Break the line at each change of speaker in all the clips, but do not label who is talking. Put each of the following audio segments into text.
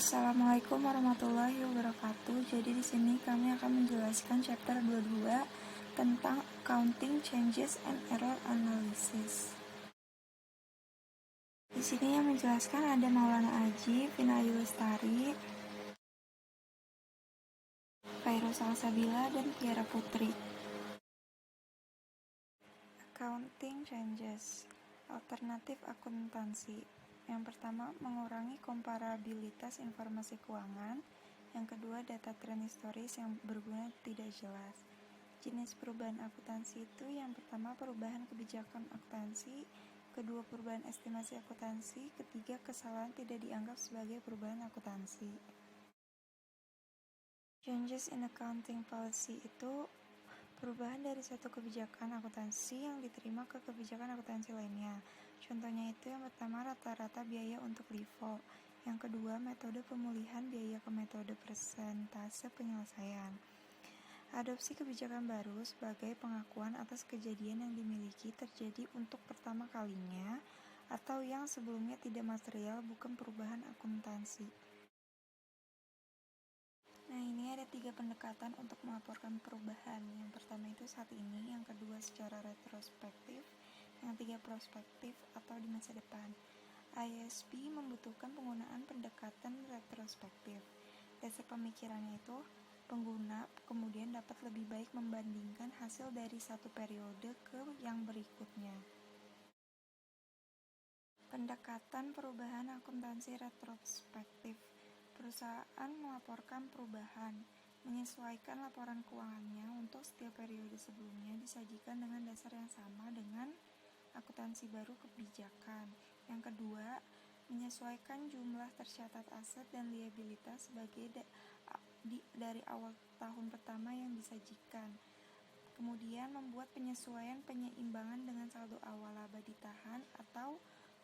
Assalamualaikum warahmatullahi wabarakatuh. Jadi di sini kami akan menjelaskan chapter 22 tentang Accounting Changes and Error Analysis. Di sini yang menjelaskan ada Maulana Aji, Vina Ayu Lestari, Khairo Salsabila, dan Tiara Putri. Accounting Changes, alternatif akuntansi. Yang pertama, mengurangi komparabilitas informasi keuangan. Yang kedua, data trend historis yang berguna tidak jelas. Jenis perubahan akuntansi itu yang pertama, perubahan kebijakan akuntansi. Kedua, perubahan estimasi akuntansi. Ketiga, kesalahan tidak dianggap sebagai perubahan akuntansi. Changes in accounting policy itu perubahan dari suatu kebijakan akuntansi yang diterima ke kebijakan akuntansi lainnya. Contohnya itu yang pertama, rata-rata biaya untuk LIFO. Yang kedua, metode pemulihan biaya ke metode persentase penyelesaian. Adopsi kebijakan baru sebagai pengakuan atas kejadian yang dimiliki terjadi untuk pertama kalinya atau yang sebelumnya tidak material, bukan perubahan akuntansi. Nah, ini ada 3 pendekatan untuk melaporkan perubahan. Yang pertama itu saat ini, yang kedua secara retrospektif, yang ketiga prospektif atau di masa depan. ISB membutuhkan penggunaan pendekatan retrospektif. Dasar pemikirannya itu, pengguna kemudian dapat lebih baik membandingkan hasil dari satu periode ke yang berikutnya. Pendekatan perubahan akuntansi retrospektif. Perusahaan melaporkan perubahan, menyesuaikan laporan keuangannya untuk setiap periode sebelumnya disajikan dengan dasar yang sama dengan akuntansi baru kebijakan. Yang kedua, menyesuaikan jumlah tercatat aset dan liabilitas sebagai dari awal tahun pertama yang disajikan. Kemudian membuat penyesuaian penyeimbangan dengan saldo awal laba ditahan atau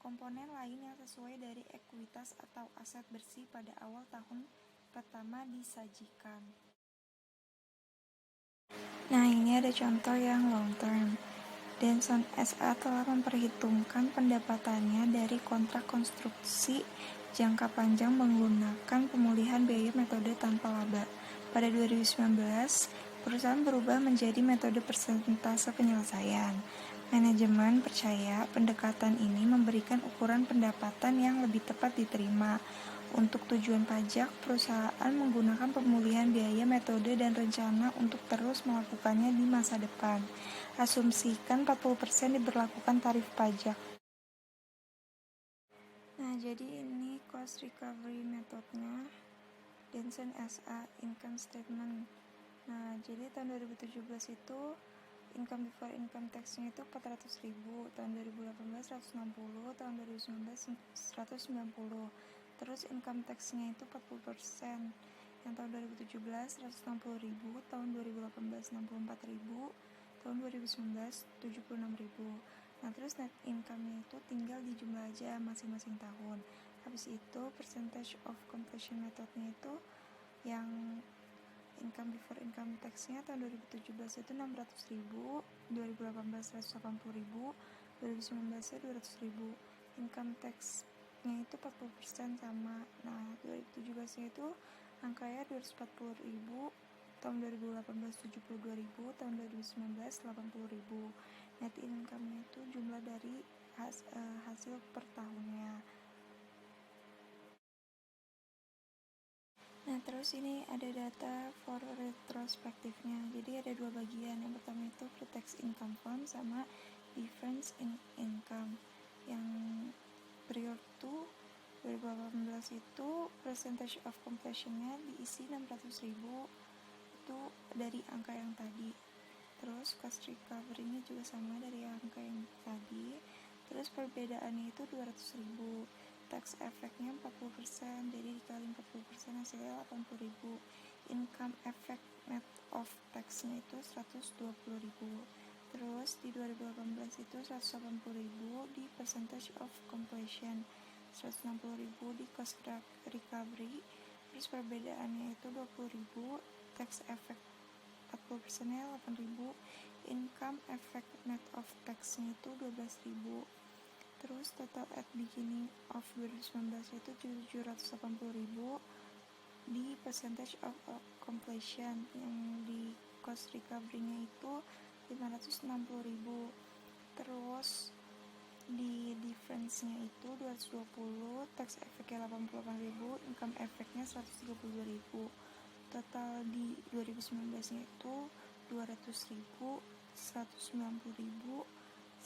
komponen lain yang sesuai dari ekuitas atau aset bersih pada awal tahun pertama disajikan. Nah, ini ada contoh yang long term. Denson SA telah memperhitungkan pendapatannya dari kontrak konstruksi jangka panjang menggunakan pemulihan biaya metode tanpa laba. Pada 2019, perusahaan berubah menjadi metode persentase penyelesaian. Manajemen percaya pendekatan ini memberikan ukuran pendapatan yang lebih tepat diterima. Untuk tujuan pajak, perusahaan menggunakan pemulihan biaya metode dan rencana untuk terus melakukannya di masa depan. Asumsikan 40% diberlakukan tarif pajak. Nah, jadi ini cost recovery metodenya Denson SA income statement. Nah, jadi tahun 2017 itu income before income tax-nya itu 400.000, tahun 2018 160, tahun 2019 190. Terus income tax-nya itu 40%. Yang tahun 2017 160.000, tahun 2018 64.000, tahun 2019 76.000. Nah, terus net income-nya itu tinggal di jumlah aja masing-masing tahun. Habis itu percentage of completion methodnya itu yang income before income tax-nya tahun 2017 itu 600.000, 2018 180.000, 2019 nya 200.000. Income tax-nya itu 40% sama. Nah, 2017 nya itu angkanya 240.000, tahun 2018 72.000, tahun 2019 80.000. Net income-nya itu jumlah dari hasil per tahunnya. Nah, terus ini ada data for retrospektifnya. Jadi ada 2 bagian. Yang pertama itu pre-tax income fund sama difference in income. Yang prior to 2018 itu percentage of completion-nya diisi 600.000, itu dari angka yang tadi. Terus cost recovery-nya juga sama dari angka yang tadi. Terus perbedaannya itu 200.000. Tax effect-nya 40%, jadi dikali 40% hasilnya 80.000. Income effect net of tax-nya itu 120.000. Terus di 2018 itu 180.000 di percentage of completion, 160.000 di cost recovery. Terus perbedaannya itu 20.000. Tax effect 40%-nya 8.000. Income effect net of tax-nya itu 12.000. Terus total at beginning of 2019 itu 780.000, di percentage of completion yang di cost recovery-nya itu 560.000. Terus di difference-nya itu 220, tax effect-nya 88.000, income effect-nya 132.000. Total di 2019-nya itu 200.000, 190.000,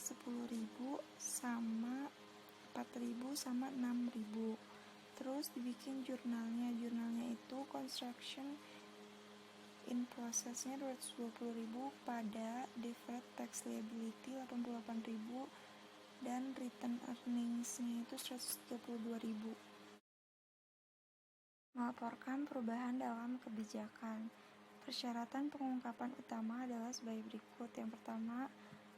10.000, sama 4.000, sama 6.000. Terus dibikin jurnalnya itu construction in process-nya 220.000, pada deferred tax liability 88.000, dan return earnings-nya itu 132.000. Melaporkan perubahan dalam kebijakan. Persyaratan pengungkapan utama adalah sebagai berikut. Yang pertama,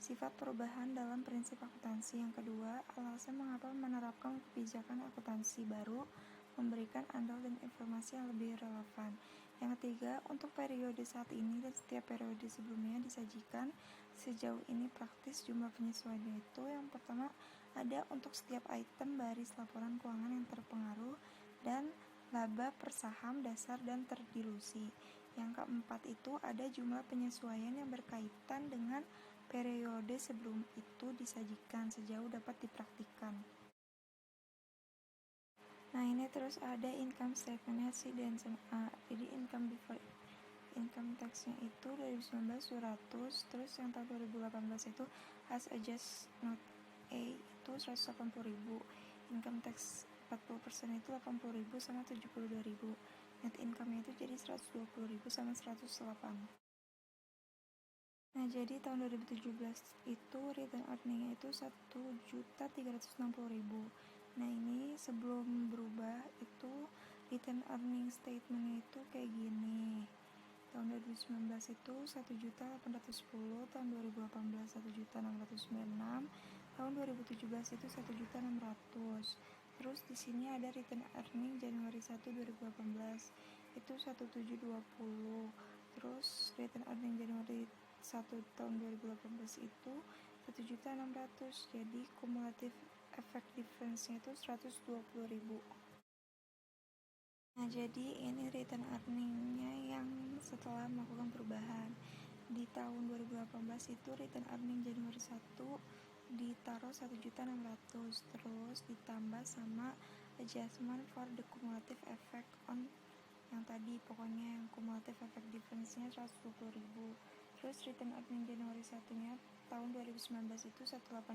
sifat perubahan dalam prinsip akuntansi. Yang kedua, alasan mengapa menerapkan kebijakan akuntansi baru, memberikan andil dan informasi yang lebih relevan. Yang ketiga, untuk periode saat ini dan setiap periode sebelumnya disajikan sejauh ini praktis jumlah penyesuaian itu. Yang pertama, ada untuk setiap item baris laporan keuangan yang terpengaruh dan laba per saham dasar dan terdilusi. Yang keempat itu ada jumlah penyesuaian yang berkaitan dengan periode sebelum itu disajikan sejauh dapat dipraktikkan. Nah, ini terus ada income statement-nya si Denson A. Jadi income before income tax-nya itu 2019 200, terus yang tahun 2018 itu as adjust note A itu 180.000. Income tax 40% itu 80.000 sama 72.000. Net income-nya itu jadi 120.000 sama 108. Nah, jadi tahun 2017 itu return earning-nya itu 1.360.000. Nah, ini sebelum berubah itu return earning statement-nya itu kayak gini. Tahun 2019 itu 1.810, tahun 2018 1.696, tahun 2017 itu 1.600. Terus di sini ada return earning Januari 1 2018 itu 1.720. Terus return earning Januari 1 tahun 2018 itu 1.600. Jadi kumulatif efek difference-nya itu 120.000. Nah, jadi ini return earning-nya yang setelah melakukan perubahan. Di tahun 2018 itu return earning Januari 1 ditaruh 1.600, terus ditambah sama adjustment for the cumulative effect on yang tadi, pokoknya yang cumulative effect difference-nya 120.000. Terus return earning Januari 1-nya tahun 2019 itu 1.828,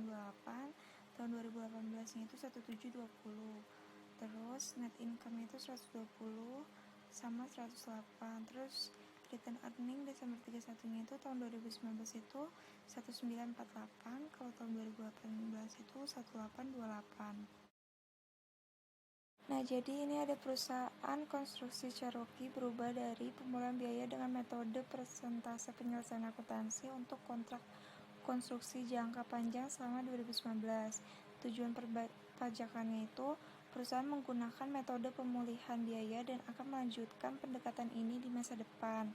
tahun 2018-nya itu 1.720. Terus net income itu 120 sama 108. Terus return earning Desember 31-nya itu tahun 2019 itu 1948, kalau tahun 2018 itu 1828. Nah, jadi ini ada perusahaan konstruksi Cherokee berubah dari pemulihan biaya dengan metode persentase penyelesaian akuntansi untuk kontrak konstruksi jangka panjang selama 2019. Tujuan perpajakannya itu perusahaan menggunakan metode pemulihan biaya dan akan melanjutkan pendekatan ini di masa depan.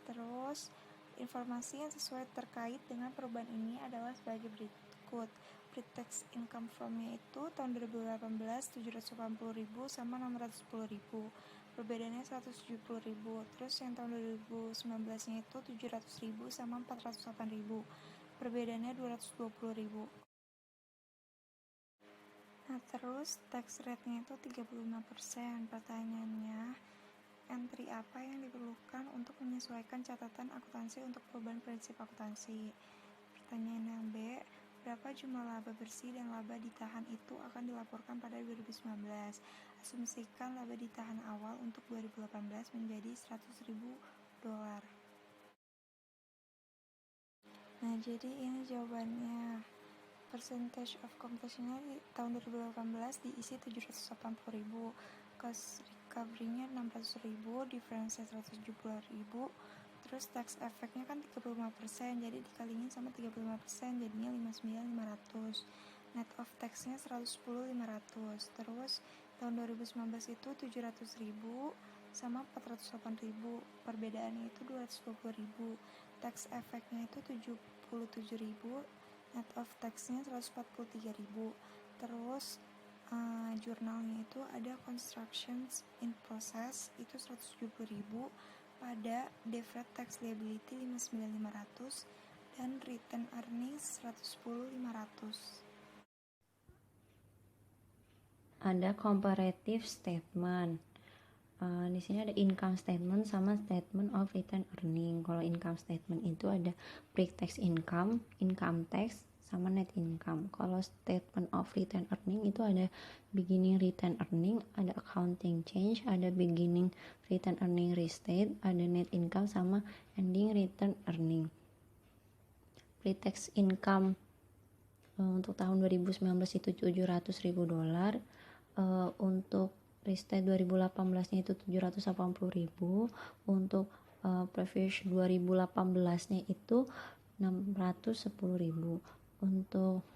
Terus, informasi yang sesuai terkait dengan perubahan ini adalah sebagai berikut. Pre-tax income from-nya itu tahun 2018 780.000 sama 610.000. Perbedaannya 170.000. Terus yang tahun 2019-nya itu 700.000 sama 408.000. Perbedaannya 220.000. Nah, terus tax rate-nya itu 35%. Pertanyaannya, entry apa yang diperlukan untuk menyesuaikan catatan akuntansi untuk perubahan prinsip akuntansi? Pertanyaan yang B, berapa jumlah laba bersih dan laba ditahan itu akan dilaporkan pada 2019? Asumsikan laba ditahan awal untuk 2018 menjadi $100.000. Nah, jadi ini jawabannya. Percentage of completion-nya di tahun 2018 diisi 780.000, cost recovery-nya 600.000, difference-nya 170.000, terus tax effect-nya kan 35%, jadi dikaliin sama 35%, jadinya 59.500. Net of tax-nya 110.500. Terus tahun 2019 itu 700.000 sama 408.000, perbedaannya itu 220.000. Tax effect-nya itu 77.000 net of tax-nya 143.000. Terus jurnalnya itu ada constructions in process itu 170.000, pada deferred tax liability 59.500 dan return earnings 110.500.
Ada comparative statement. Di sini ada income statement sama statement of return earning. Kalau income statement itu ada pre-tax income, income tax, sama net income. Kalau statement of return earning itu ada beginning return earning, ada accounting change, ada beginning return earning restate, ada net income sama ending return earning. Pre-tax income untuk tahun 2019 itu $700.000, untuk restate 2018-nya itu 780.000, untuk previous 2018-nya itu 610.000. Untuk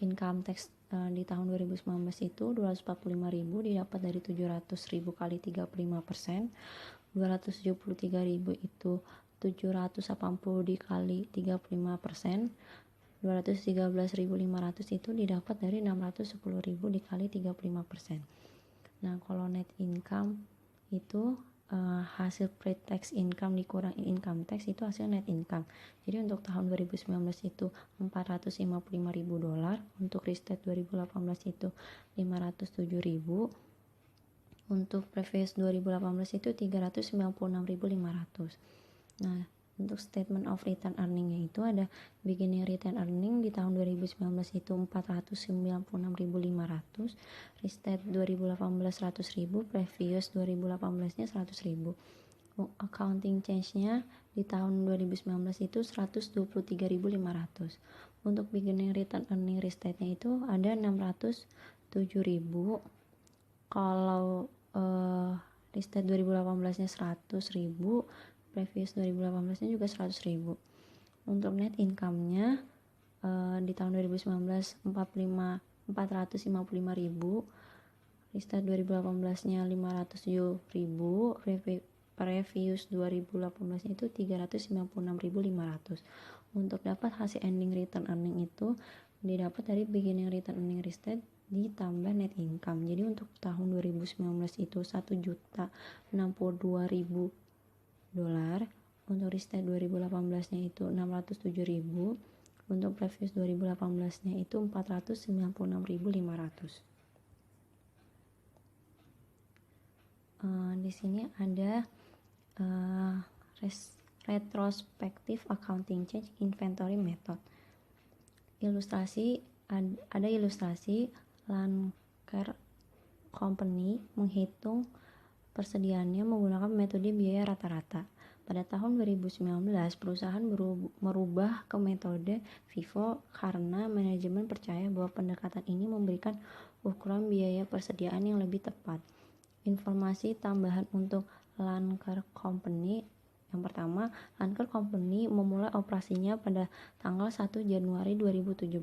income tax di tahun 2019 itu 245.000 didapat dari 700.000 kali 35%, 273.000 itu 780 dikali 35%, 213.500 itu didapat dari 610.000 dikali 35%. Nah, kalau net income itu hasil pre-tax income dikurang income tax itu hasil net income. Jadi untuk tahun 2019 itu $455.000, untuk restate 2018 itu 507.000, untuk previous 2018 itu 396.500. Nah, untuk statement of return earning-nya itu ada beginning return earning di tahun 2019 itu 496.500, restate 2018 100.000, previous 2018-nya 100.000. Accounting change-nya di tahun 2019 itu 123.500. Untuk beginning return earning restate-nya itu ada 607.000. Kalau restate 2018-nya 100.000, previous 2018-nya juga 100.000. Untuk net income-nya di tahun 2019 455.000, restate 2018-nya 507.000, previous 2018-nya itu 396.500. Untuk dapat hasil ending return earning itu didapat dari beginning return earning restate ditambah net income. Jadi untuk tahun 2019 itu $1.062.000, untuk restate 2018-nya itu 607.000, untuk previous 2018-nya itu 496.500. Di sini ada retrospective accounting change inventory method. Ada ilustrasi Lanker Company menghitung persediaannya menggunakan metode biaya rata-rata. Pada tahun 2019, perusahaan merubah ke metode FIFO karena manajemen percaya bahwa pendekatan ini memberikan ukuran biaya persediaan yang lebih tepat. Informasi tambahan untuk Lanker Company. Yang pertama, Lanker Company memulai operasinya pada tanggal 1 Januari 2017.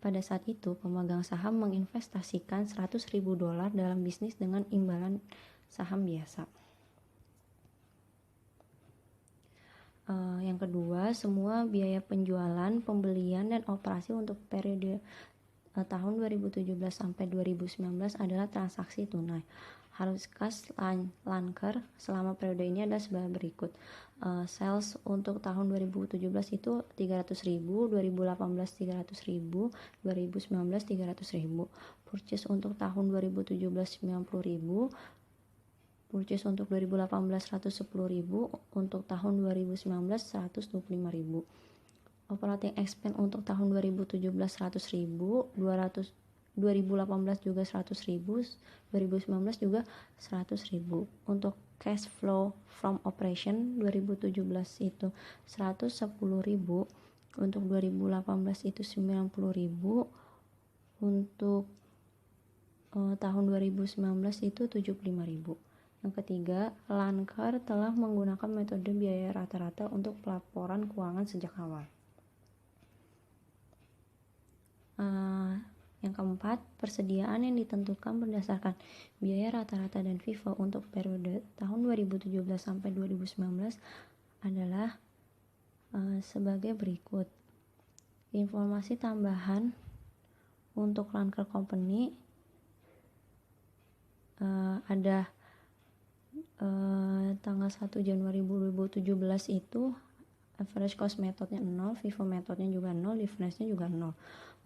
Pada saat itu, pemegang saham menginvestasikan $100.000 dalam bisnis dengan imbalan saham biasa. Yang kedua, semua biaya penjualan, pembelian, dan operasi untuk periode tahun 2017 sampai 2019 adalah transaksi tunai. Harus kas Lanker selama periode ini adalah sebagai berikut. Sales untuk tahun 2017 itu 300.000, 2018 300.000, 2019 300.000. Purchase untuk tahun 2017 90.000, purchase untuk 2018 110.000, untuk tahun 2019 125.000. Operating expense untuk tahun 2017 100.000, 2018 juga 100.000, 2019 juga 100.000. Untuk cash flow from operation 2017 itu 110.000, untuk 2018 itu 90.000, untuk tahun 2019 itu 75.000. Yang ketiga, Lanker telah menggunakan metode biaya rata-rata untuk pelaporan keuangan sejak awal. Yang keempat, persediaan yang ditentukan berdasarkan biaya rata-rata dan FIFO untuk periode tahun 2017 sampai 2019 adalah sebagai berikut. Informasi tambahan untuk Lanker Company ada tanggal 1 Januari 2017 itu average cost metodenya 0, FIFO metodenya juga 0, difference-nya juga 0.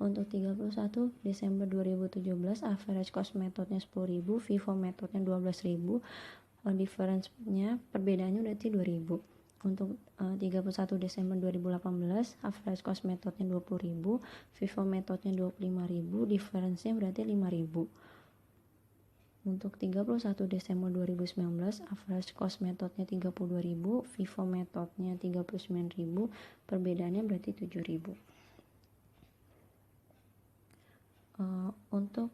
Untuk 31 Desember 2017 average cost metodenya 10.000, FIFO metodenya 12.000, difference-nya perbedaannya berarti 2.000. Untuk 31 Desember 2018 average cost metodenya 20.000, FIFO metodenya 25.000, difference-nya berarti 5.000. Untuk 31 Desember 2019 average cost metodenya 32.000, FIFO metodenya 39.000, perbedaannya berarti 7.000. Untuk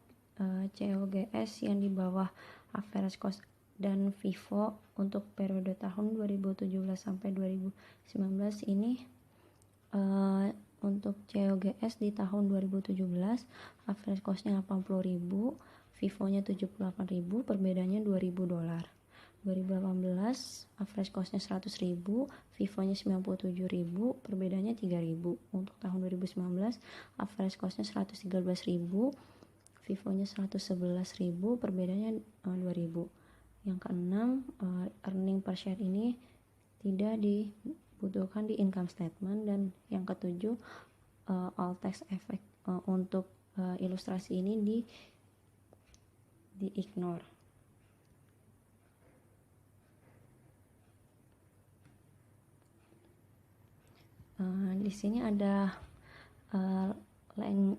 COGS yang di bawah average cost dan FIFO untuk periode tahun 2017 sampai 2019 ini untuk COGS di tahun 2017 average costnya 80.000, FIFO-nya 78.000, perbedaannya $2.000. 2018 average costnya 100.000, FIFO-nya 97.000, perbedaannya 3.000. Untuk tahun 2019 average costnya 113.000, FIFO-nya 111.000, perbedaannya 2.000. Yang keenam, earning per share ini tidak dibutuhkan di income statement. Dan yang ketujuh, all tax effect untuk ilustrasi ini di ignore. Di sini ada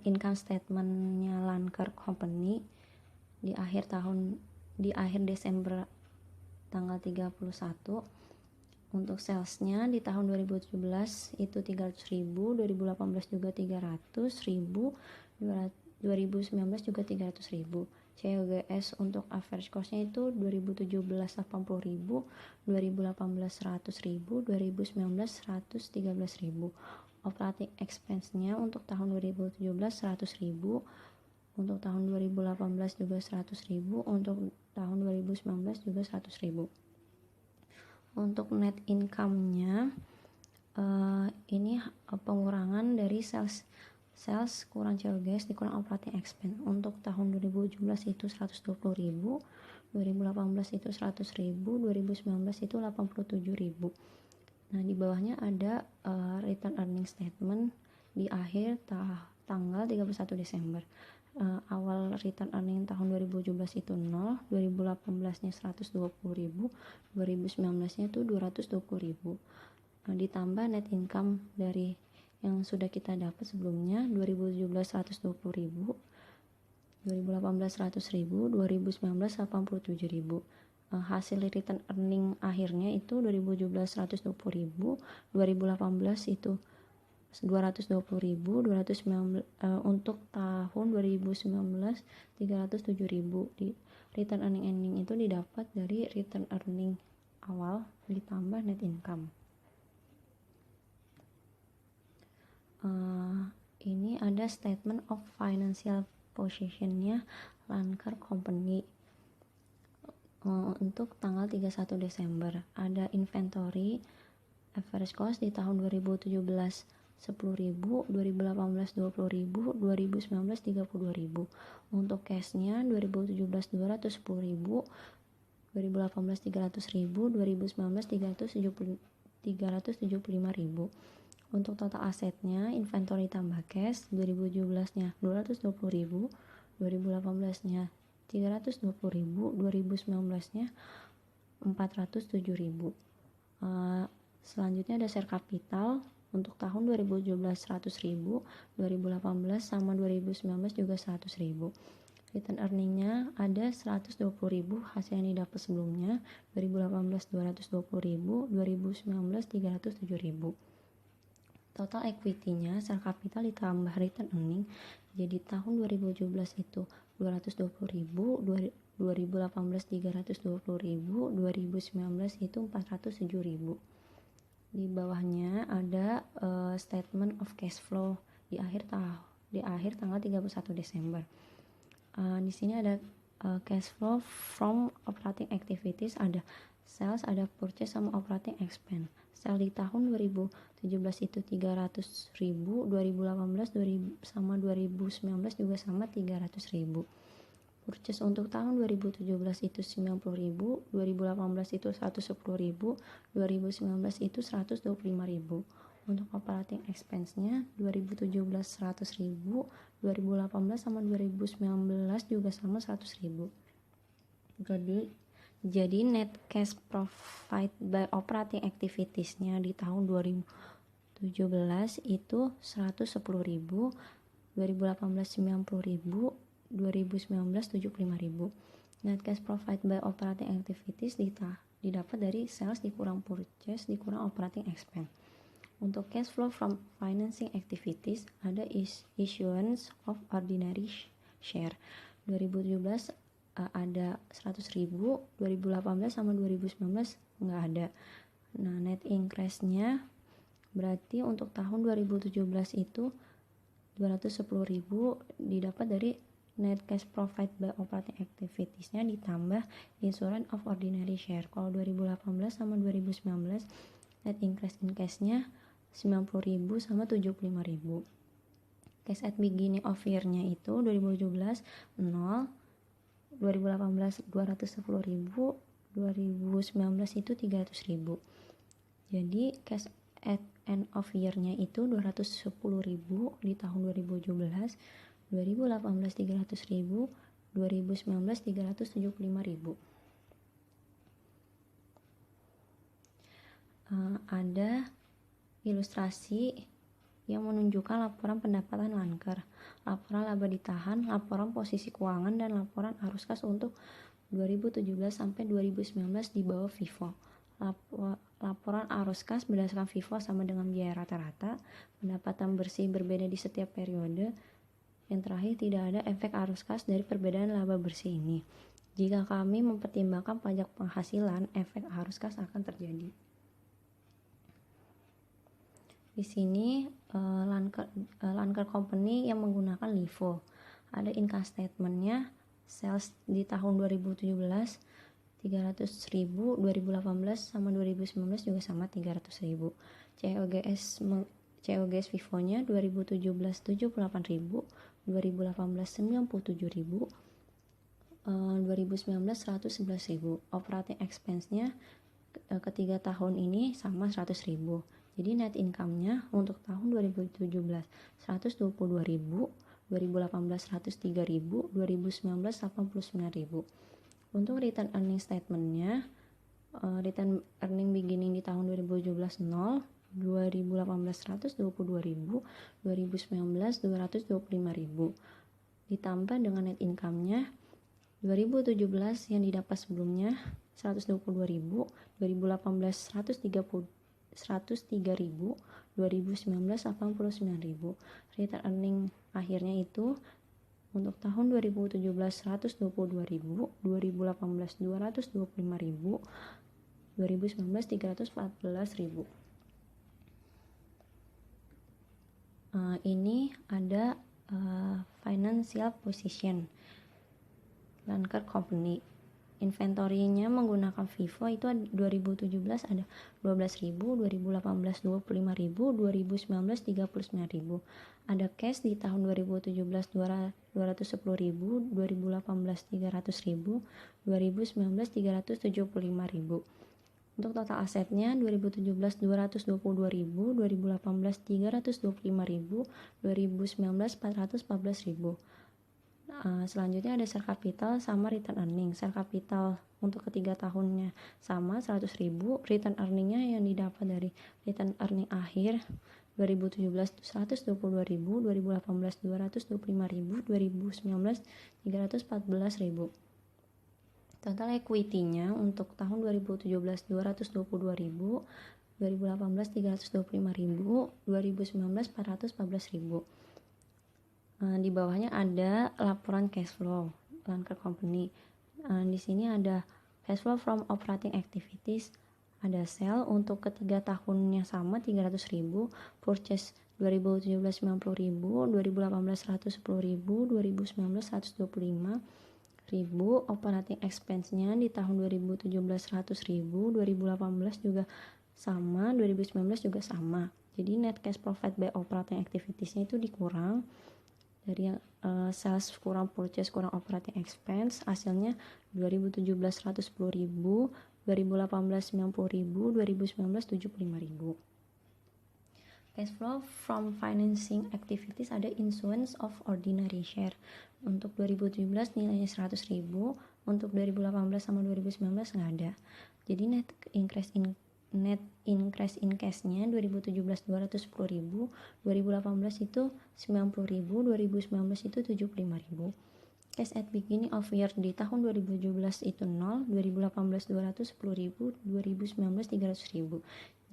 income statementnya Lanker Company di akhir Desember tanggal 31. Untuk salesnya di tahun 2017 itu 300.000, 2018 juga 300.000, 2019 juga 300.000. COGS untuk average costnya itu 2017 80.000, 2018 100.000, 2019 113.000. Operating expense-nya untuk tahun 2017 100.000, untuk tahun 2018 juga 100.000, untuk tahun 2019 juga 100.000. Untuk net income-nya ini pengurangan dari sales kurang COGS dikurang operating expense. Untuk tahun 2017 itu 120.000, 2018 itu 100.000, 2019 itu 87.000. Nah, di bawahnya ada return earning statement di akhir tanggal 31 Desember. Awal return earning tahun 2017 itu 0, 2018 nya 120.000, 2019 nya itu 220.000. Ditambah net income dari yang sudah kita dapat sebelumnya, 2017 120.000, 2018 100.000, 2019 87.000. Hasil return earning akhirnya itu 2017 120.000, 2018 itu 220.000, 219 untuk tahun 2019 307.000. Di return earning itu didapat dari return earning awal ditambah net income. Ini ada statement of financial position-nya Lanker Company untuk tanggal 31 Desember. Ada inventory average cost di tahun 2017 10.000, 2018 20.000, 2019 32.000. Untuk cashnya 2017 210.000, 2018 300.000, 2019 375.000. Untuk total asetnya inventory tambah cash 2017 nya 220.000, 2018 nya 320.000, 2019 nya 407.000. Selanjutnya ada share capital untuk tahun 2017 100.000, 2018 sama 2019 juga 100.000. Return earningnya ada 120.000 hasil yang didapat sebelumnya, 2018 220.000, 2019 307.000. Total equity-nya share capital ditambah return earning jadi tahun 2017 itu 220.000, 2018 320.000, 2019 itu 407.000. Di bawahnya ada statement of cash flow di akhir tanggal 31 Desember. Di sini ada cash flow from operating activities, ada Sales ada purchase sama operating expense. Sales di tahun 2017 itu 300.000, 2018 sama 2019 juga sama 300.000. Purchase untuk tahun 2017 itu 90.000, 2018 itu 110.000, 2019 itu 125.000. Untuk operating expense-nya 2017 100.000, 2018 sama 2019 juga sama 100.000. Jadi net cash provided by operating activities-nya di tahun 2017 itu 110.000, 2018 90.000, 2019 75.000. Net cash provided by operating activities didapat dari sales dikurang purchase dikurang operating expense. Untuk cash flow from financing activities ada issuance of ordinary share. 2017 ada 100.000, 2018 sama 2019 nggak ada. Nah, net increase-nya berarti untuk tahun 2017 itu 210.000 didapat dari net cash provided by operating activities-nya ditambah insurance of ordinary share. Kalau 2018 sama 2019 net increase in cash-nya 90.000 sama 75.000. Cash at beginning of year-nya itu 2017 0, 2018 210.000, 2019 itu 300.000. Jadi cash at end of year-nya itu 210.000 di tahun 2017, 2018 300.000, 2019 375.000. Ada ilustrasi yang menunjukkan laporan pendapatan Lanker, laporan laba ditahan, laporan posisi keuangan, dan laporan arus kas untuk 2017 sampai 2019 di bawah FIFO. Laporan arus kas berdasarkan FIFO sama dengan biaya rata-rata. Pendapatan bersih berbeda di setiap periode. Yang terakhir, tidak ada efek arus kas dari perbedaan laba bersih ini. Jika kami mempertimbangkan pajak penghasilan, efek arus kas akan terjadi. Di sini Lanker Company yang menggunakan LIFO. Ada income statement-nya, sales di tahun 2017 300.000, 2018 sama 2019 juga sama 300.000. COGS FIFO-nya 2017 78.000, 2018 97.000, 2019 111.000. Operating expense-nya ketiga tahun ini sama 100.000. Jadi net income-nya untuk tahun 2017 122.000, 2018 103.000, 2019 89.000. Untuk return earning statement-nya, return earning beginning di tahun 2017 0, 2018 122.000, 2019 225.000. Ditambah dengan net income-nya 2017 yang didapat sebelumnya 122.000, 2018 103.000, 2019 89.000. Return earning akhirnya itu untuk tahun 2017 122.000, 2018 225.000, 2019 314.000. Ini ada financial position Lanker Company. Inventory-nya menggunakan FIFO itu 2017 ada 12.000, 2018 25.000, 2019 39.000. Ada cash di tahun 2017 210.000, 2018 300.000, 2019 375.000. Untuk total asetnya 2017 222.000, 2018 325.000, 2019 414.000. Selanjutnya ada share capital sama return earning. Share capital untuk ketiga tahunnya sama 100.000. Return earningnya yang didapat dari return earning akhir 2017 122.000, 2018 225.000, 2019 314.000. Total equity-nya untuk tahun 2017 222.000, 2018 325.000, 2019 414.000. Di bawahnya ada laporan cash flow Lanker Company. Di sini ada cash flow from operating activities, ada sale untuk ketiga tahunnya sama 300.000, purchase 2017 90.000, 2018 110.000, 2019 125, operating expense-nya di tahun 2017 100.000, 2018 juga sama, 2019 juga sama. Jadi net cash profit by operating activities-nya itu dikurang dari sales kurang purchase kurang operating expense, hasilnya 2017 110.000, 2018 90.000, 2019 75.000. Cash flow from financing activities ada issuance of ordinary share. Untuk 2017 nilainya 100.000, untuk 2018 sama 2019 nggak ada. Jadi net increase in cash-nya 2017 210.000, 2018 itu 90.000, 2019 itu 75.000. Cash at beginning of year di tahun 2017 itu 0, 2018 210.000, 2019 300.000.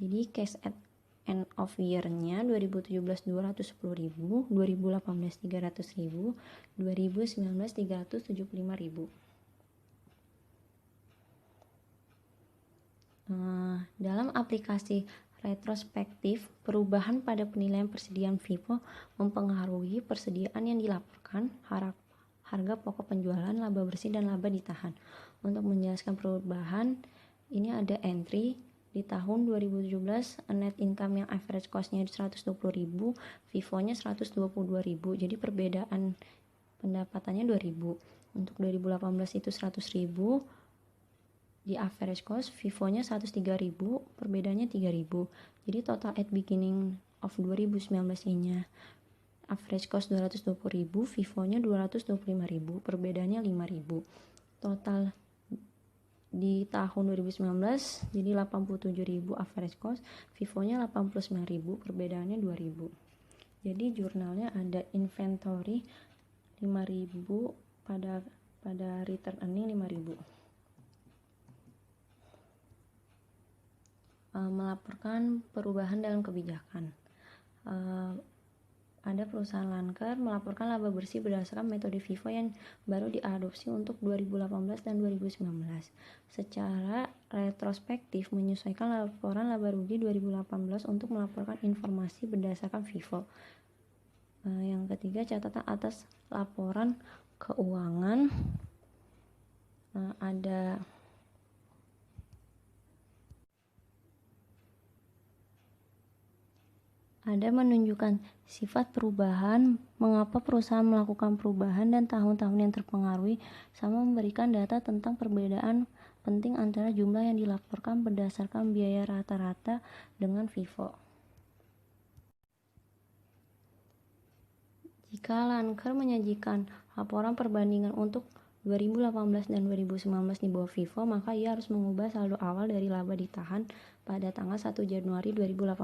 Jadi cash at end of year-nya 2017 210.000, 2018 300.000, 2019 375.000. Dalam aplikasi retrospektif, perubahan pada penilaian persediaan FIFO mempengaruhi persediaan yang dilaporkan, harga pokok penjualan, laba bersih, dan laba ditahan. Untuk menjelaskan perubahan, ini ada entry di tahun 2017 net income yang average cost-nya 120.000, FIFO-nya 122.000. Jadi perbedaan pendapatannya 2.000. Untuk 2018 itu 100.000 di average cost, FIFO-nya 103.000, perbedaannya 3.000. Jadi total at beginning of 2019-nya average cost 220.000, FIFO-nya 225.000, perbedaannya 5.000. Total di tahun 2019 jadi 87.000 average cost, FIFO-nya 89.000, perbedaannya 2.000. Jadi jurnalnya ada inventory 5.000 pada return earning 5.000. Melaporkan perubahan dalam kebijakan. Ada perusahaan Lanker melaporkan laba bersih berdasarkan metode FIFO yang baru diadopsi untuk 2018 dan 2019. Secara retrospektif menyesuaikan laporan laba rugi 2018 untuk melaporkan informasi berdasarkan FIFO. Yang ketiga, catatan atas laporan keuangan. Ada menunjukkan sifat perubahan, mengapa perusahaan melakukan perubahan, dan tahun-tahun yang terpengaruhi, sama memberikan data tentang perbedaan penting antara jumlah yang dilaporkan berdasarkan biaya rata-rata dengan FIFO. Jika Lanker menyajikan laporan perbandingan untuk 2018 dan 2019 di bawah FIFO, maka ia harus mengubah saldo awal dari laba ditahan pada tanggal 1 Januari 2018.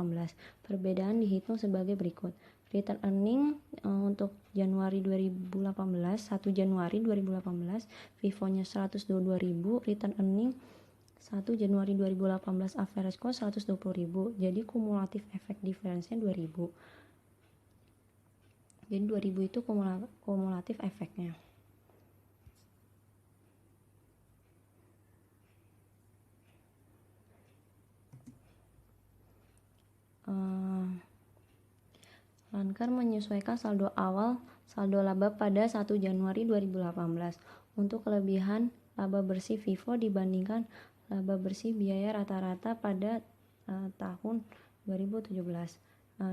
Perbedaan dihitung sebagai berikut. Return earning untuk Januari 2018, 1 Januari 2018, FIFO-nya 122.000, return earning 1 Januari 2018 average cost 120.000. Jadi kumulatif efek difference-nya 2.000. Jadi 2.000 itu kumulatif efeknya. Lanker menyesuaikan saldo awal saldo laba pada 1 Januari 2018 untuk kelebihan laba bersih FIFO dibandingkan laba bersih biaya rata-rata pada tahun 2017.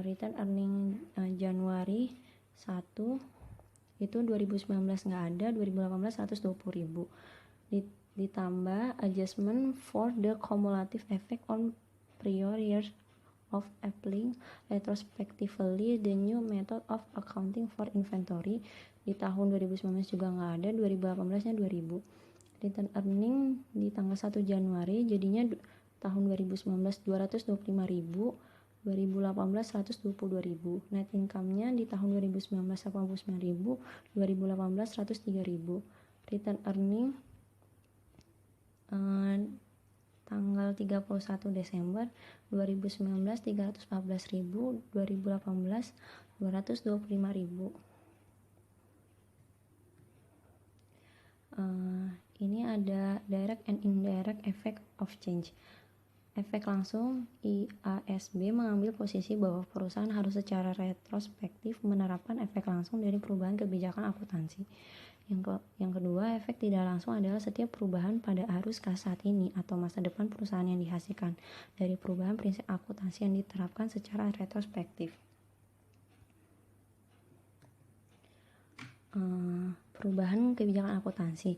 Return earning Januari 1 itu 2019 nggak ada, 2018 120.000. Ditambah adjustment for the cumulative effect on prior years of applying retrospectively the new method of accounting for inventory. Di tahun 2019 juga nggak ada, 2018 nya 2.000. Return earning di tanggal 1 Januari jadinya tahun 2019 225.000, 2018 122.000. Net income-nya di tahun 2019 89.000, 2018 103.000. Return earning tanggal 31 Desember 2019 314.000, 2018 225.000. Ini ada direct and indirect effect of change. Efek langsung, IASB mengambil posisi bahwa perusahaan harus secara retrospektif menerapkan efek langsung dari perubahan kebijakan akuntansi. Yang kedua, efek tidak langsung adalah setiap perubahan pada arus kas saat ini atau masa depan perusahaan yang dihasilkan dari perubahan prinsip akuntansi yang diterapkan secara retrospektif. Perubahan kebijakan akuntansi.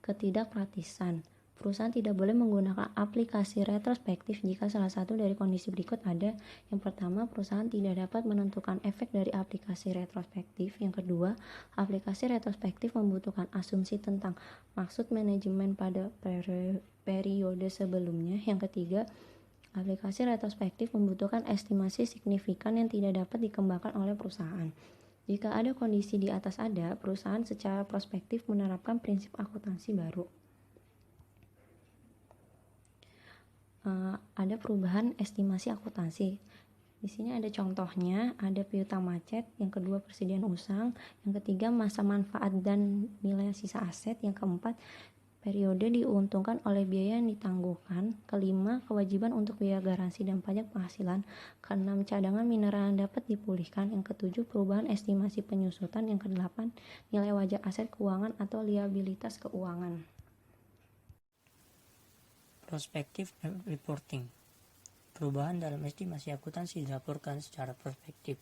Ketidakpraktisan. Perusahaan tidak boleh menggunakan aplikasi retrospektif jika salah satu dari kondisi berikut ada. Yang pertama, perusahaan tidak dapat menentukan efek dari aplikasi retrospektif. Yang kedua, aplikasi retrospektif membutuhkan asumsi tentang maksud manajemen pada periode sebelumnya. Yang ketiga, aplikasi retrospektif membutuhkan estimasi signifikan yang tidak dapat dikembangkan oleh perusahaan. Jika ada kondisi di atas ada, perusahaan secara prospektif menerapkan prinsip akuntansi baru. Ada perubahan estimasi akuntansi. Di sini ada contohnya, ada piutang macet, yang kedua persediaan usang, yang ketiga masa manfaat dan nilai sisa aset, yang keempat periode diuntungkan oleh biaya yang ditangguhkan, kelima kewajiban untuk biaya garansi dan pajak penghasilan, keenam cadangan mineral yang dapat dipulihkan, yang ketujuh perubahan estimasi penyusutan, yang kedelapan nilai wajar aset keuangan atau liabilitas keuangan.
Prospective reporting. Perubahan dalam estimasi akuntansi dilaporkan secara prospektif.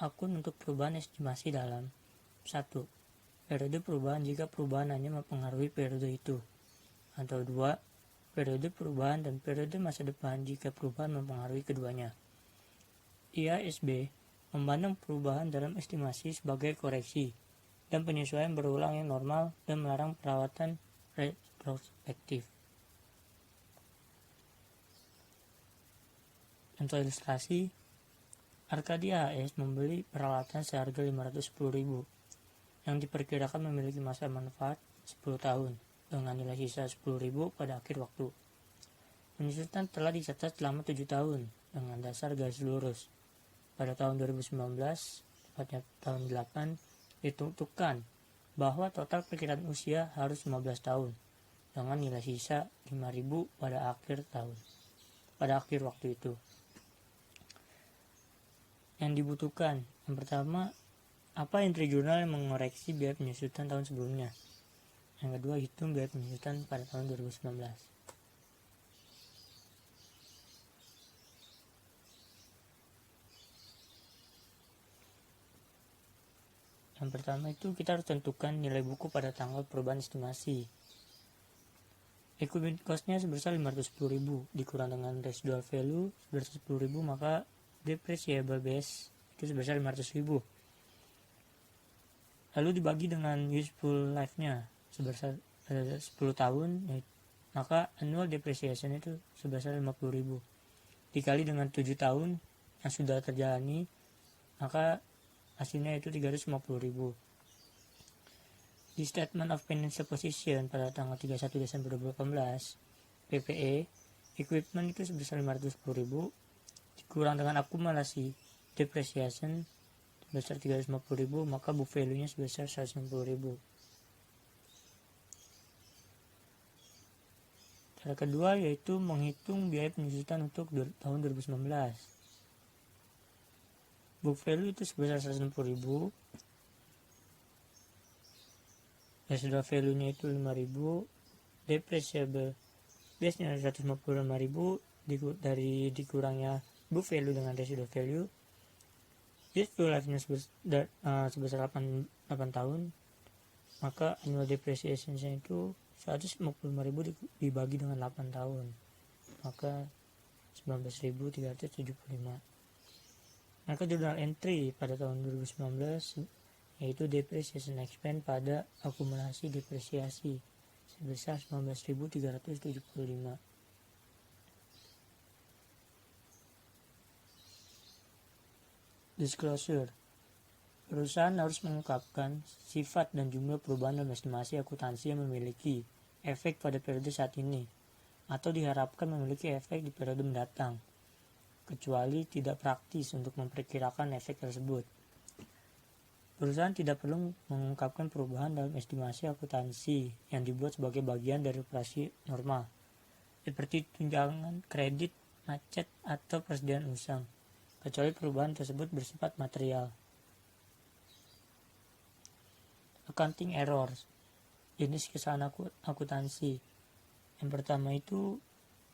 Akun untuk perubahan estimasi dalam 1. Periode perubahan jika perubahan hanya mempengaruhi periode itu. Atau 2. Periode perubahan dan periode masa depan jika perubahan mempengaruhi keduanya. IASB memandang perubahan dalam estimasi sebagai koreksi dan penyesuaian berulang yang normal dan melarang perawatan retrospektif. Untuk ilustrasi, Arcadia AS membeli peralatan seharga 510.000 yang diperkirakan memiliki masa manfaat 10 tahun dengan nilai sisa 10.000 pada akhir waktu. Penyusutan telah dicatat selama 7 tahun dengan dasar garis lurus. Pada tahun 2019, tepatnya tahun 8, ditentukan bahwa total perkiraan usia harus 15 tahun dengan nilai sisa 5.000 pada akhir waktu itu. Yang dibutuhkan, yang pertama, apa entry jurnal yang mengoreksi biaya penyusutan tahun sebelumnya. Yang kedua, hitung biaya penyusutan pada tahun 2019. Yang pertama itu kita harus tentukan nilai buku pada tanggal perubahan estimasi. Equipment cost-nya sebesar 510.000 dikurang dengan residual value sebesar 10.000, maka depreciable base itu sebesar 500.000. Lalu dibagi dengan useful life-nya sebesar 10 tahun, maka annual depreciation itu sebesar 50.000. Dikali dengan 7 tahun yang sudah terjalani, maka hasilnya itu 350.000. Di Statement of Financial Position pada tanggal 31 Desember 2018, PPE, equipment itu sebesar 510.000 dikurang dengan akumulasi depreciation sebesar 350.000, maka book value-nya sebesar 160.000. Cara kedua yaitu menghitung biaya penyusutan untuk tahun 2019. Book value itu sebesar 160.000. Residual value-nya itu 5.000. Depreciable base-nya 155.000 dari dikurangnya book value dengan residual value. Useful life-nya sebesar 8 tahun, maka annual depreciation-nya itu 155.000 dibagi dengan 8 tahun, maka 19.375. Maka jurnal entry pada tahun 2019 yaitu depreciation expense pada akumulasi depresiasi sebesar 19.375. Disclosure. Perusahaan harus mengungkapkan sifat dan jumlah perubahan dalam estimasi akuntansi yang memiliki efek pada periode saat ini atau diharapkan memiliki efek di periode mendatang, kecuali tidak praktis untuk memperkirakan efek tersebut. Perusahaan tidak perlu mengungkapkan perubahan dalam estimasi akuntansi yang dibuat sebagai bagian dari operasi normal, seperti tunjangan kredit, macet, atau persediaan usang, kecuali perubahan tersebut bersifat material. accounting errors, jenis kesalahan akuntansi. Yang pertama itu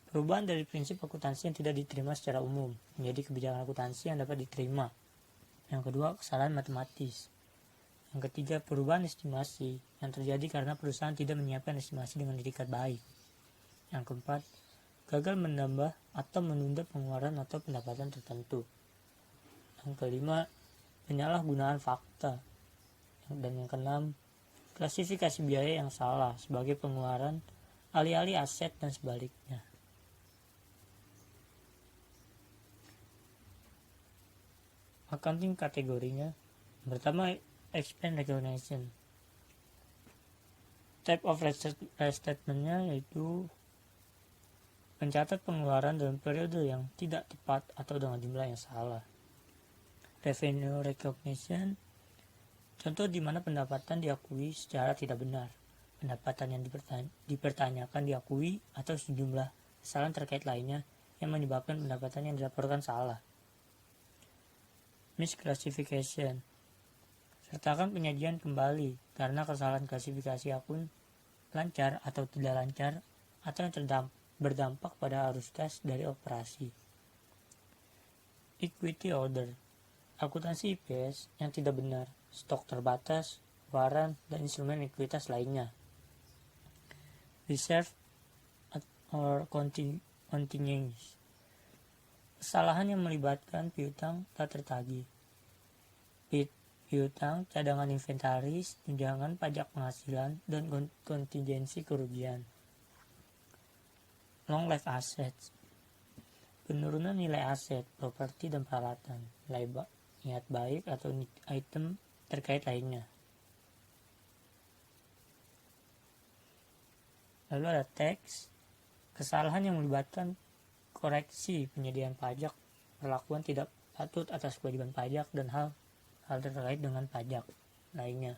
perubahan dari prinsip akuntansi yang tidak diterima secara umum menjadi kebijakan akuntansi yang dapat diterima. Yang kedua, kesalahan matematis. Yang ketiga, perubahan estimasi yang terjadi karena perusahaan tidak menyiapkan estimasi dengan etikat baik. Yang keempat, gagal menambah atau menunda pengeluaran atau pendapatan tertentu. Yang kelima, penyalahgunaan fakta. Dan yang keenam, klasifikasi biaya yang salah sebagai pengeluaran alih-alih aset dan sebaliknya. Accounting kategorinya, pertama, expense recognition. Type of restatementnya yaitu mencatat pengeluaran dalam periode yang tidak tepat atau dengan jumlah yang salah. Revenue recognition, contoh di mana pendapatan diakui secara tidak benar, pendapatan yang dipertanyakan diakui, atau sejumlah kesalahan terkait lainnya yang menyebabkan pendapatan yang dilaporkan salah. Misclassification, sertakan penyajian kembali karena kesalahan klasifikasi akun lancar atau tidak lancar atau yang berdampak pada arus kas dari operasi. Equity order, akuntansi IPS yang tidak benar, stok terbatas, waran, dan instrumen ekuitas lainnya. Reserve or contingency, kesalahan yang melibatkan piutang tak tertagih. Piutang, cadangan inventaris, tunjangan pajak penghasilan, dan kontingensi kerugian. Long life assets, penurunan nilai aset, properti, dan peralatan, niat baik atau item terkait lainnya. Lalu ada tax, kesalahan yang melibatkan koreksi penyediaan pajak, perlakuan tidak patut atas kewajiban pajak, dan hal terkait dengan pajak lainnya.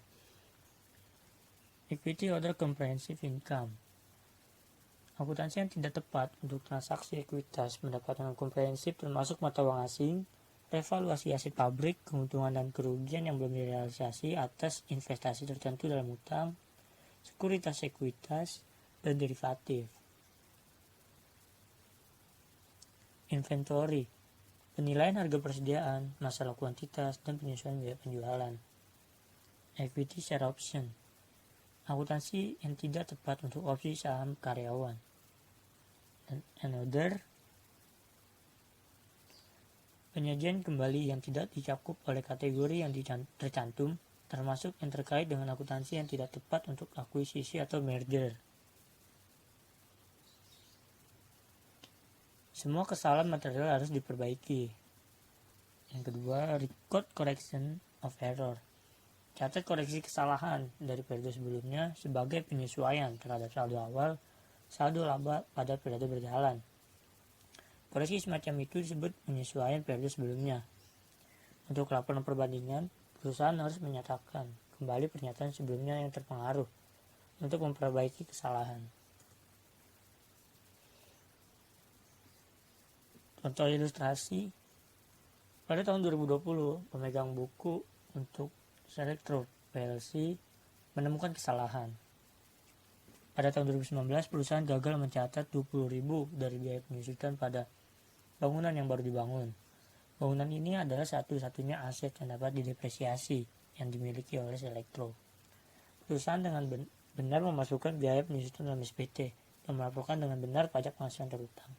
Equity order comprehensive income, akuntansi yang tidak tepat untuk transaksi ekuitas mendapatkan komprehensif termasuk mata uang asing, revaluasi aset pabrik, keuntungan dan kerugian yang belum direalisasi atas investasi tertentu dalam utang, sekuritas ekuitas, dan derivatif. Inventory, penilaian harga persediaan, masalah kuantitas, dan penyesuaian biaya penjualan. Equity share option, akuntansi yang tidak tepat untuk opsi saham karyawan. Dan another, penyajian kembali yang tidak dicakup oleh kategori yang tercantum, termasuk yang terkait dengan akuntansi yang tidak tepat untuk akuisisi atau merger. Semua kesalahan material harus diperbaiki. Yang kedua, record correction of error. Catat koreksi kesalahan dari periode sebelumnya sebagai penyesuaian terhadap saldo awal, saldo laba pada periode berjalan. Koreksi semacam itu disebut penyesuaian periode sebelumnya. Untuk laporan perbandingan, perusahaan harus menyatakan kembali pernyataan sebelumnya yang terpengaruh untuk memperbaiki kesalahan. Contoh ilustrasi, pada tahun 2020, pemegang buku untuk Selectro PLC menemukan kesalahan. Pada tahun 2019, perusahaan gagal mencatat 20.000 dari biaya penyusutan pada bangunan yang baru dibangun. Bangunan ini adalah satu-satunya aset yang dapat didepresiasi yang dimiliki oleh Selectro. Perusahaan dengan benar memasukkan biaya penyusutan dalam SPT dan melaporkan dengan benar pajak penghasilan terutang.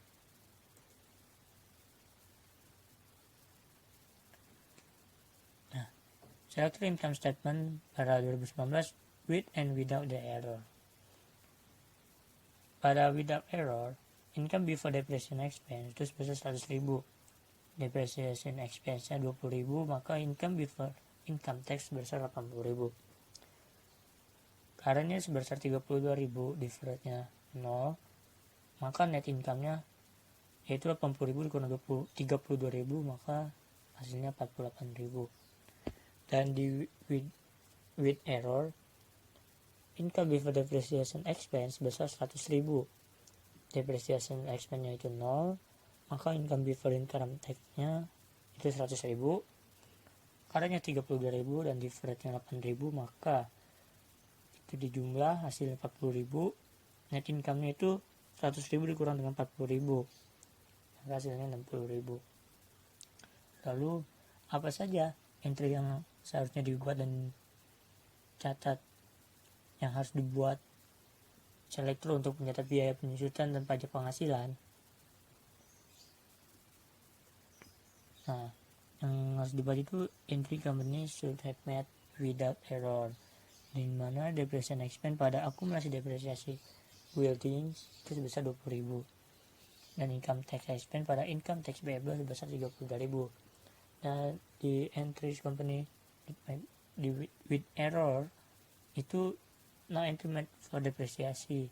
Selectro income statement pada 2019 with and without the error. Pada without error, income before depreciation expense itu sebesar 100.000. Depreciation expense-nya 20.000, maka income before income tax sebesar 80.000. Current-nya sebesar 32.000, deferred-nya 0, maka net income-nya yaitu 80.000 dikurang 32.000, maka hasilnya 48.000. Dan di with error, income before depreciation expense besar 100.000. Depreciation expense-nya itu 0, maka income before income tax-nya itu 100.000. Current-nya 32.000 dan deferred-nya 8.000, maka itu dijumlah hasil 40.000, net income-nya itu 100.000 dikurang dengan 40.000, maka hasilnya 60.000. Lalu apa saja entry yang seharusnya dibuat dan catat yang harus dibuat Selektro untuk mencatat biaya penyusutan dan pajak penghasilan? Nah, yang harus dibuat itu entry company should have made without error, di mana depreciation expense pada akumulasi depresiasi buildings itu sebesar 20.000, dan income tax expense pada income tax payable sebesar 32.000. Dan di entry company with error itu no entry made for depresiasi.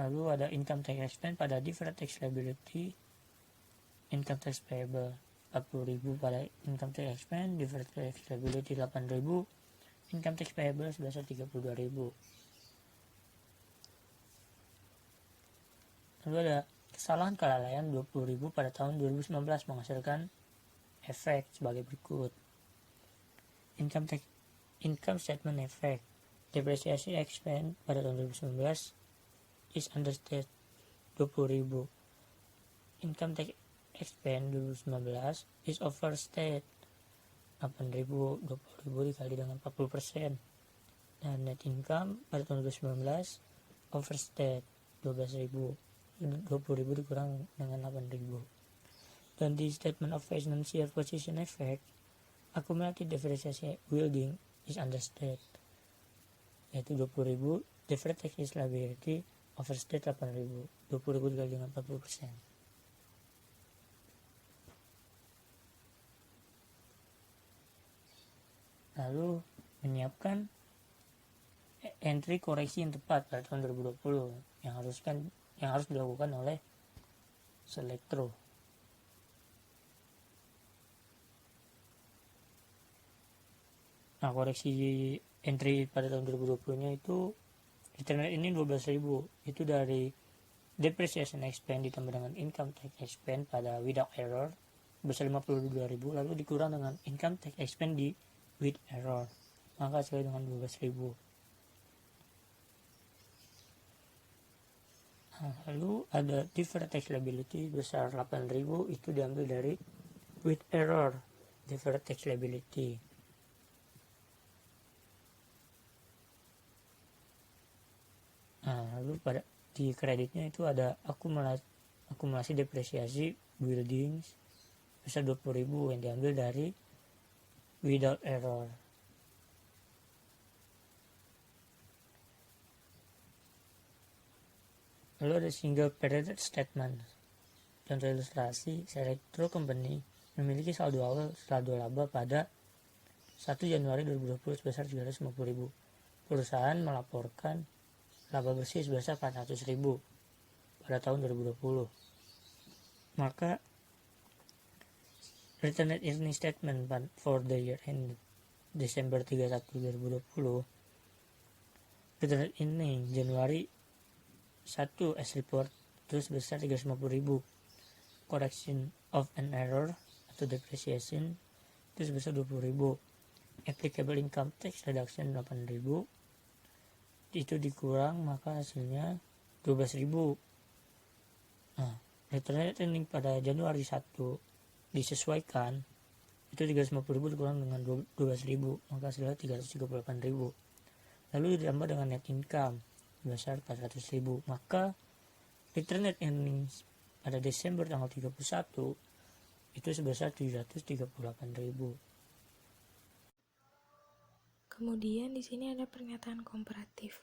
Lalu ada income tax expense pada deferred tax liability, income tax payable 40.000 pada income tax expense, deferred tax liability 8.000, income tax payable sebesar 32.000. Lalu ada kesalahan kelalaian 20.000 pada tahun 2019 menghasilkan efek sebagai berikut. Income statement effect. Depresiasi expense pada tahun 2019 is understated 20.000. Income tax expense 2019 is overstated 8.000, 20.000 dikali dengan 40%. Dan net income pada tahun 2019 overstated 12.000, 20.000 dikurang dengan 8.000. Dan di statement of financial position effect, accumulated depreciation building is understated, yaitu 20.000, deferred tax liability overstated 8.000, 20.000 dikali dengan 40%. Lalu menyiapkan entry koreksi yang tepat pada tahun 2020 yang harus dilakukan oleh Selektro. Nah, koreksi entry pada tahun 2020-nya itu return ini 12.000, itu dari depreciation expense ditambah dengan income tax expense pada without error sebesar 52.000, lalu dikurang dengan income tax expense di with error, maka hasilnya dengan 12.000. Nah, lalu ada deferred tax liability besar 8.000, itu diambil dari with error deferred tax liability. Nah, lalu pada di kreditnya itu ada akumulasi depresiasi buildings besar 20.000 yang diambil dari without error. Lalu ada single period statement. Contoh ilustrasi, Selektro Company memiliki saldo laba pada 1 Januari 2020 sebesar 350.000. Perusahaan melaporkan laba bersih sebesar 400.000 pada tahun 2020. Maka return net earning statement for the year end Desember 31, 2020, return net earning Januari 1 as report itu sebesar 350.000. Correction of an error atau depreciation itu sebesar 20.000. Applicable income tax reduction 8.000, itu dikurang maka hasilnya 12.000. Nah, return net earning pada Januari 1 disesuaikan itu 350.000 dikurang dengan 12.000, maka hasilnya 338.000. Lalu ditambah dengan net income sebesar 400.000, maka return net earnings pada Desember tanggal 31 itu sebesar 738.000.
Kemudian di sini ada pernyataan komparatif.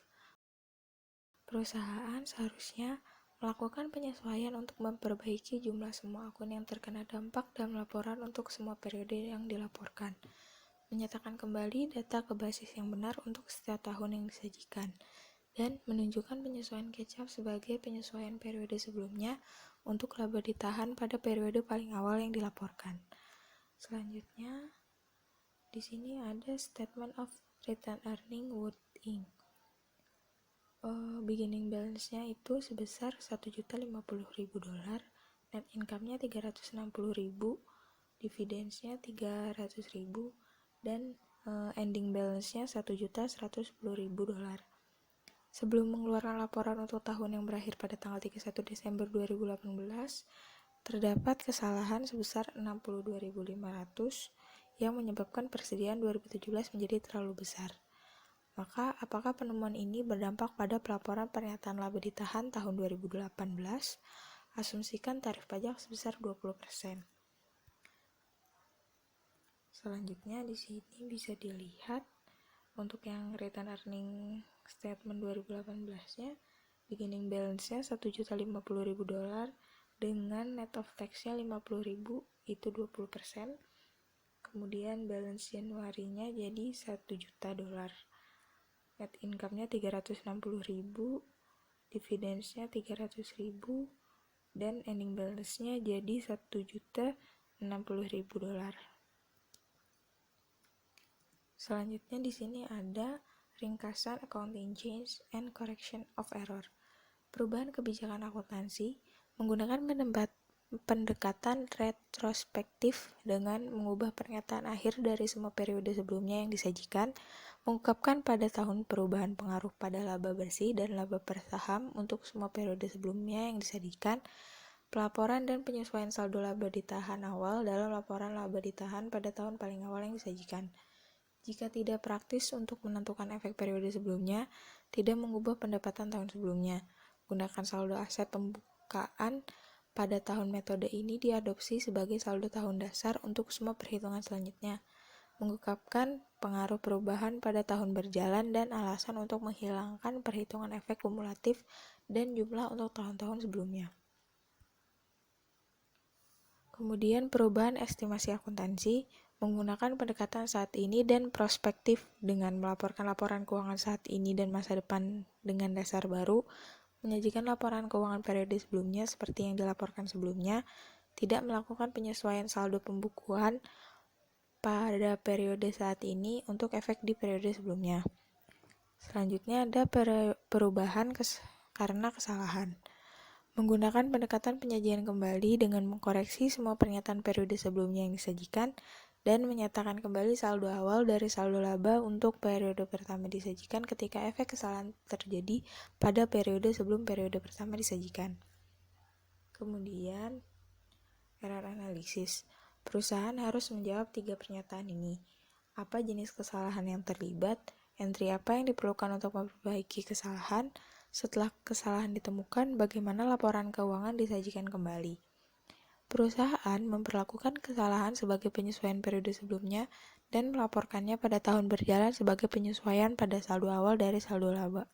Perusahaan seharusnya melakukan penyesuaian untuk memperbaiki jumlah semua akun yang terkena dampak dalam laporan untuk semua periode yang dilaporkan. Menyatakan kembali data ke basis yang benar untuk setiap tahun yang disajikan, dan menunjukkan penyesuaian catch-up sebagai penyesuaian periode sebelumnya untuk laba ditahan pada periode paling awal yang dilaporkan. Selanjutnya, di sini ada statement of return earning Wood Inc. Beginning balance-nya itu sebesar $1.050.000, net income-nya $360.000, dividends-nya $300.000, dan ending balance-nya $1.110.000. Sebelum mengeluarkan laporan untuk tahun yang berakhir pada tanggal 31 Desember 2018, terdapat kesalahan sebesar 62.500 yang menyebabkan persediaan 2017 menjadi terlalu besar. Maka, apakah penemuan ini berdampak pada pelaporan pernyataan laba ditahan tahun 2018? Asumsikan tarif pajak sebesar 20%. Selanjutnya di sini bisa dilihat untuk yang return earning statement 2018-nya, beginning balance-nya $1.050.000 dengan net of tax-nya $50.000, itu 20%. Kemudian balance Januari-nya jadi $1 juta. Net income-nya $360.000, dividends-nya $300.000, dan ending balance-nya jadi $1.060.000. Selanjutnya di sini ada ringkasan accounting change and correction of error. Perubahan kebijakan akuntansi menggunakan pendekatan retrospektif dengan mengubah pernyataan akhir dari semua periode sebelumnya yang disajikan, mengungkapkan pada tahun perubahan pengaruh pada laba bersih dan laba per saham untuk semua periode sebelumnya yang disajikan, pelaporan dan penyesuaian saldo laba ditahan awal dalam laporan laba ditahan pada tahun paling awal yang disajikan. Jika tidak praktis untuk menentukan efek periode sebelumnya, tidak mengubah pendapatan tahun sebelumnya. Gunakan saldo aset pembukaan pada tahun. Metode ini diadopsi sebagai saldo tahun dasar untuk semua perhitungan selanjutnya. Mengungkapkan pengaruh perubahan pada tahun berjalan dan alasan untuk menghilangkan perhitungan efek kumulatif dan jumlah untuk tahun-tahun sebelumnya. Kemudian perubahan estimasi akuntansi menggunakan pendekatan saat ini dan prospektif dengan melaporkan laporan keuangan saat ini dan masa depan dengan dasar baru, menyajikan laporan keuangan periode sebelumnya seperti yang dilaporkan sebelumnya, tidak melakukan penyesuaian saldo pembukuan pada periode saat ini untuk efek di periode sebelumnya. Selanjutnya ada perubahan karena kesalahan. Menggunakan pendekatan penyajian kembali dengan mengkoreksi semua pernyataan periode sebelumnya yang disajikan dan menyatakan kembali saldo awal dari saldo laba untuk periode pertama disajikan ketika efek kesalahan terjadi pada periode sebelum periode pertama disajikan. Kemudian, error analisis. Perusahaan harus menjawab 3 pernyataan ini. Apa jenis kesalahan yang terlibat? Entry apa yang diperlukan untuk memperbaiki kesalahan? Setelah kesalahan ditemukan, bagaimana laporan keuangan disajikan kembali? Perusahaan memperlakukan kesalahan sebagai penyesuaian periode sebelumnya dan melaporkannya pada tahun berjalan sebagai penyesuaian pada saldo awal dari saldo laba.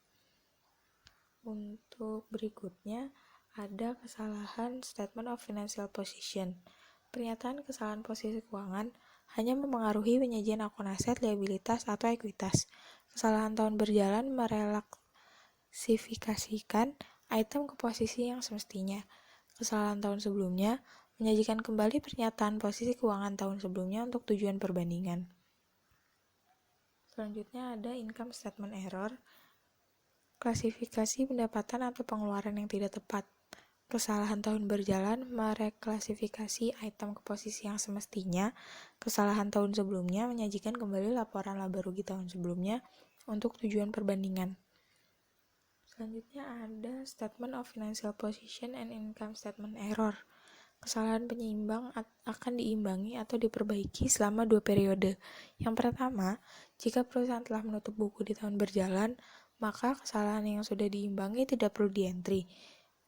Untuk berikutnya, ada kesalahan statement of financial position. Pernyataan kesalahan posisi keuangan hanya memengaruhi penyajian akun aset, liabilitas, atau ekuitas. Kesalahan tahun berjalan merelaksifikasikan item ke posisi yang semestinya. Kesalahan tahun sebelumnya menyajikan kembali pernyataan posisi keuangan tahun sebelumnya untuk tujuan perbandingan. Selanjutnya ada income statement error, klasifikasi pendapatan atau pengeluaran yang tidak tepat. Kesalahan tahun berjalan mereklasifikasi item ke posisi yang semestinya. Kesalahan tahun sebelumnya menyajikan kembali laporan laba rugi tahun sebelumnya untuk tujuan perbandingan. Selanjutnya ada statement of financial position and income statement error. Kesalahan penyeimbang akan diimbangi atau diperbaiki selama 2 periode. Yang pertama, jika perusahaan telah menutup buku di tahun berjalan, maka kesalahan yang sudah diimbangi tidak perlu di-entry.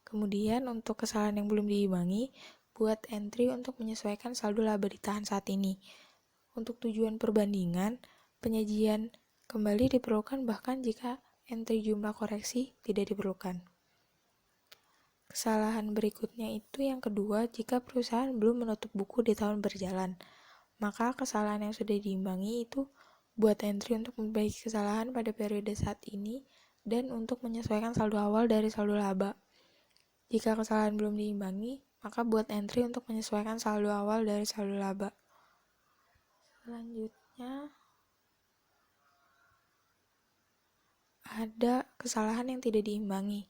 Kemudian untuk kesalahan yang belum diimbangi, buat entry untuk menyesuaikan saldo laba ditahan saat ini. Untuk tujuan perbandingan, penyajian kembali diperlukan bahkan jika entry jumlah koreksi tidak diperlukan. Kesalahan berikutnya itu yang kedua, jika perusahaan belum menutup buku di tahun berjalan, maka kesalahan yang sudah diimbangi itu buat entry untuk memperbaiki kesalahan pada periode saat ini dan untuk menyesuaikan saldo awal dari saldo laba. Jika kesalahan belum diimbangi, maka buat entry untuk menyesuaikan saldo awal dari saldo laba. Selanjutnya ada kesalahan yang tidak diimbangi.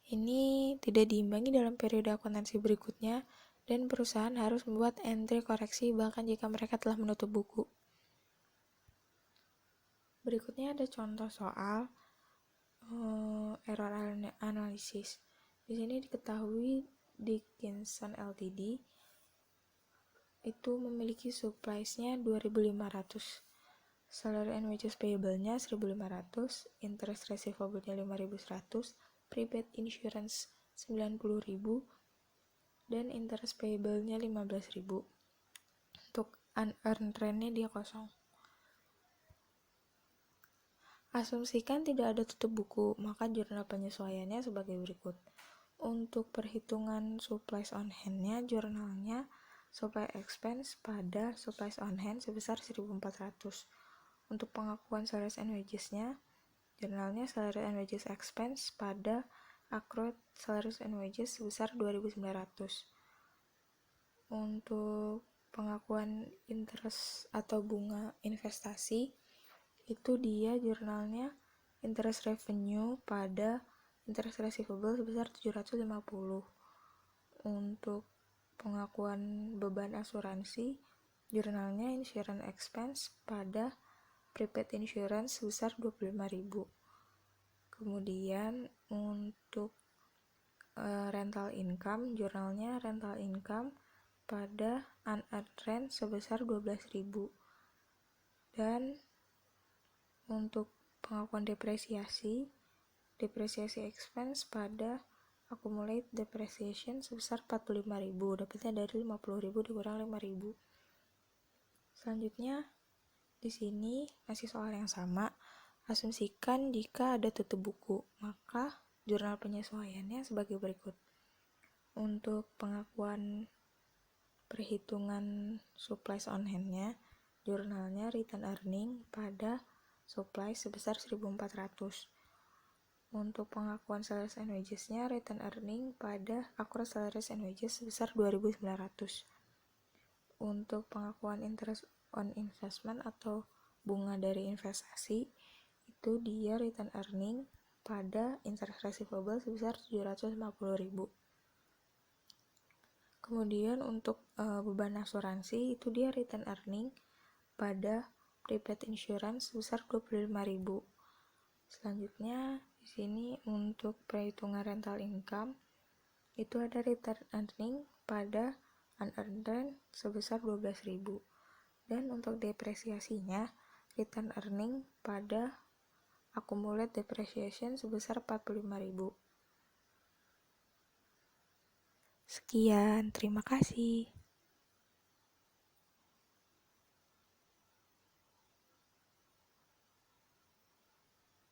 Ini tidak diimbangi dalam periode akuntansi berikutnya dan perusahaan harus membuat entry koreksi bahkan jika mereka telah menutup buku. Berikutnya ada contoh soal error analysis. Di sini diketahui Dickinson Ltd itu memiliki supplies-nya 2.500, salary and wages payable-nya 1.500, interest receivable-nya 5.100, prepaid insurance 90.000, dan interest payable-nya 15.000. Untuk unearned rent-nya dia kosong. Asumsikan tidak ada tutup buku, maka jurnal penyesuaiannya sebagai berikut. Untuk perhitungan supplies on hand-nya, jurnalnya supply expense pada supplies on hand sebesar 1.400. Untuk pengakuan salaries and wages-nya, jurnalnya salary and wages expense pada accrued salaries and wages sebesar 2.900. Untuk pengakuan interest atau bunga investasi, itu dia jurnalnya interest revenue pada interest receivable sebesar 750. Untuk pengakuan beban asuransi, jurnalnya insurance expense pada prepaid insurance sebesar 25.000. Kemudian untuk rental income, jurnalnya rental income pada unearned rent sebesar 12.000. Dan untuk pengakuan depresiasi expense pada accumulate depreciation sebesar 45.000. Dapatnya dari 50.000 dikurang 5.000. Selanjutnya di sini masih soal yang sama. Asumsikan jika ada tutup buku, maka jurnal penyesuaiannya sebagai berikut. Untuk pengakuan perhitungan supplies on hand-nya, jurnalnya return earning pada supply sebesar 1.400. Untuk pengakuan salaries and wages-nya, return earning pada accrued salaries and wages sebesar 2.900. Untuk pengakuan interest on investment atau bunga dari investasi, itu dia return earning pada interest receivable sebesar 750.000. Kemudian untuk beban asuransi, itu dia return earning pada prepaid insurance sebesar 25.000. Selanjutnya di sini untuk perhitungan rental income itu ada return earning pada unearned rent sebesar 12.000. Dan untuk depresiasinya return earning pada accumulate depreciation sebesar 45.000. Sekian, terima kasih.